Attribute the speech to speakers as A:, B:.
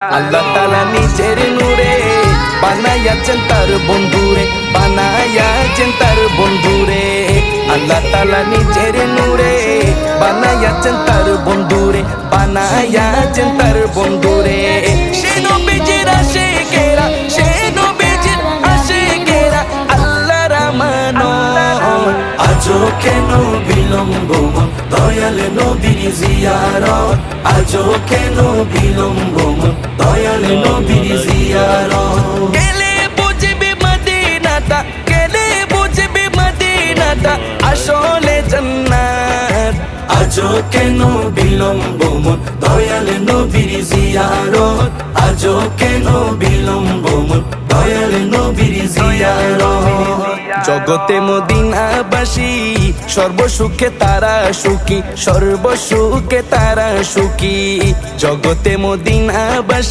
A: আল্লাহ তাআলা নিজের নূরে বানায়াছেন তার বন্ধুরে, বানায়াছেন তার বন্ধুরে। আল্লাহ তাআলা নিজের নূরে বানায়াছেন তার বন্ধুরে, বানায়াছেন তার বন্ধুরে। সে নবীজির আশিকেরা, সে নবীজির আশিকেরা আল্লাহর আমানত। আজও কেন বিলম্ব দয়াল নবীর জিয়ারত, আজও কেন বিলম্ব দয়াল নবীর জিয়ারত। গেলে বুঝবে মদিনাটা, গেলে বুঝবে মদিনাটা আসলে জান্নাত। আজও কেন বিলম্ব দয়াল নবীর জিয়ারত, আজও কেন বিলম্ব দয়াল নবীর জিয়ারত। জগতে মদিনাবাসী সর্বসুখে তারা সুখী, সর্বসুখে তারা সুখী। জগতে মদিনাবাসী